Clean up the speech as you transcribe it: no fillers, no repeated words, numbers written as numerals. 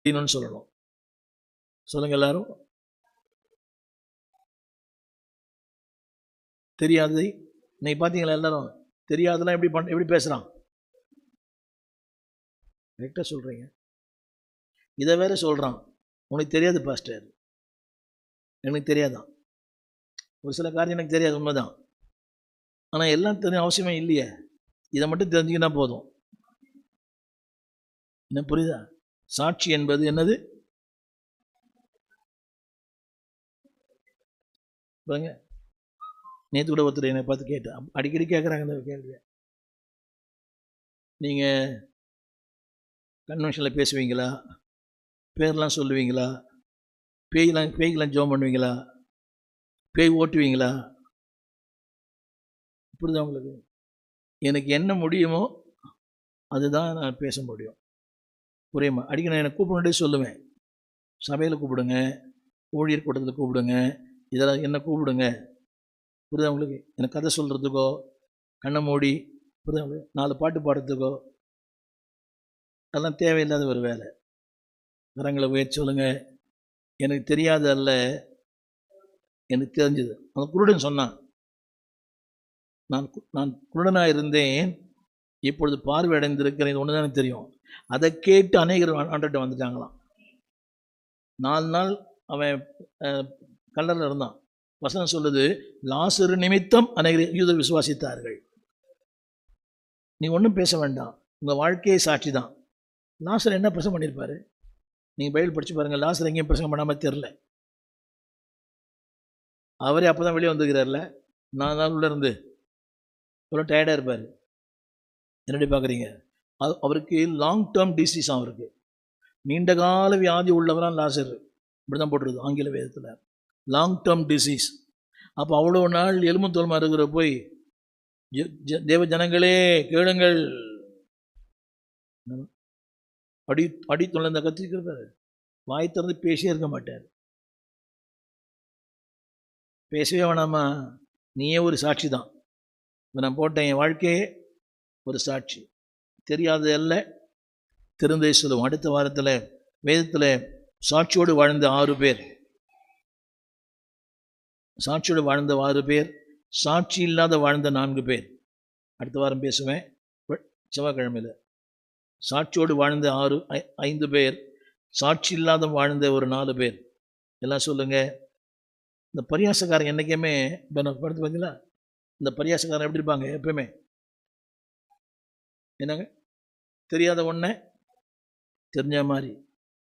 சொல்லணும். சொல்லுங்க எல்லாரும். தெரியாததை நீ பார்த்தீங்களா எல்லாரும்? தெரியாதெல்லாம் எப்படி பேசுகிறான்? கரெக்டாக சொல்கிறீங்க. இதை வேற சொல்கிறான், உனக்கு தெரியாது பாஸ்டர், எனக்கு தெரியாதான். ஒரு சில காரியம் எனக்கு தெரியாது, உண்மைதான். ஆனால் எல்லாம் தெரியும் அவசியமே இல்லையே, இதை மட்டும் தெரிஞ்சுக்கினா போதும். என்ன புரியுதா? சாட்சி என்பது என்னது? பாருங்க, நேற்று கூட ஒருத்தர் என்னை பார்த்து கேட்டேன், அடிக்கடி கேட்குறாங்க இந்த கேள்வியை. நீங்கள் கன்வென்ஷனில் பேசுவீங்களா? பேர்லாம் சொல்லுவீங்களா? பேய்க்கெலாம் ஜோம் பண்ணுவீங்களா? பேய் ஓட்டுவீங்களா? புரியுதா உங்களுக்கு? எனக்கு என்ன முடியுமோ அதுதான் நான் பேச முடியும். புரியுமா? அடிக்க நான் எனக்கு கூப்பிடுறதே சொல்லுவேன். சபையில் கூப்பிடுங்க, ஊழியர் கூட்டத்தில் கூப்பிடுங்க, இதெல்லாம் என்ன கூப்பிடுங்க. புரியுதா உங்களுக்கு? எனக்கு கதை சொல்கிறதுக்கோ, கண்ணை மூடி புரியுதா உங்களுக்கு 4 பாட்டு பாடுறதுக்கோ அதெல்லாம் தேவையில்லாத ஒரு வேலை. கரங்களை உயர்ச்சி சொல்லுங்க. எனக்கு தெரியாத அல்ல, எனக்கு தெரிஞ்சது. அந்த குருடன் சொன்னான், நான் குருடனாக இருந்தேன், இப்பொழுது பார்வை அடைந்திருக்கிறேன், இது ஒன்று தானே தெரியும். அதை கேட்டு அநேகர் ஆண்டவர்கிட்ட வந்துட்டாங்களாம். 4 நாள் அவன் கல்லறையில் இருந்தான். வசனம் சொல்லுது, லாசரு நிமித்தம் அநேகர் யூதர் விசுவாசித்தார்கள். நீ ஒன்றும் பேச வேண்டாம், உங்கள் வாழ்க்கையை சாட்சி தான். லாசர் என்ன பிரசங்கம் பண்ணியிருப்பாரு? நீங்கள் பைபிள் படித்து பாருங்கள், லாசர் எங்கேயும் பிரசங்கம் பண்ணாமல் தெரில. அவரே அப்போ தான் வெளியே வந்துக்கிறார்ல, 4 நாள் உள்ளே இருந்து எவ்வளோ டயர்டாக இருப்பார். என்னடி பார்க்குறீங்க? அவருக்கு லாங் டேர்ம் டிசீஸ், அவருக்கு நீண்ட கால வியாதி உள்ளவரான் லாசர். இப்படி தான் போட்டுருது ஆங்கில வேதத்தில், லாங் டேர்ம் டிசீஸ். அப்போ அவ்வளோ நாள் எலும்பு தோல்மா இருக்கிற போய் தேவ ஜனங்களே கேளுங்கள், அடி தொலைந்த கத்திருக்கிறார். வாய் திறந்து பேசியே இருக்க மாட்டார். பேசவே வேணாமா? நீயே ஒரு சாட்சி தான். இப்போ நான் போட்டேன், என் வாழ்க்கையே ஒரு சாட்சி. தெரியாதது அல்ல, தெரிந்தே சொல்லுவோம். அடுத்த வாரத்தில் வேதத்தில் சாட்சியோடு வாழ்ந்த 6 பேர், சாட்சியோடு வாழ்ந்த 6 பேர், சாட்சி இல்லாத வாழ்ந்த 4 பேர். அடுத்த வாரம் பேசுவேன், செவ்வாய்க்கிழமையில். சாட்சியோடு வாழ்ந்த 5 பேர், சாட்சி இல்லாத வாழ்ந்த ஒரு 4 பேர். எல்லாம் சொல்லுங்கள். இந்த பரியாசக்காரன் என்றைக்குமே படுத்து பார்த்தீங்களா? இந்த பரியாசக்காரன் எப்படி இருப்பாங்க எப்பவுமே? என்னங்க, தெரியாத ஒன்றை தெரிஞ்ச மாதிரி.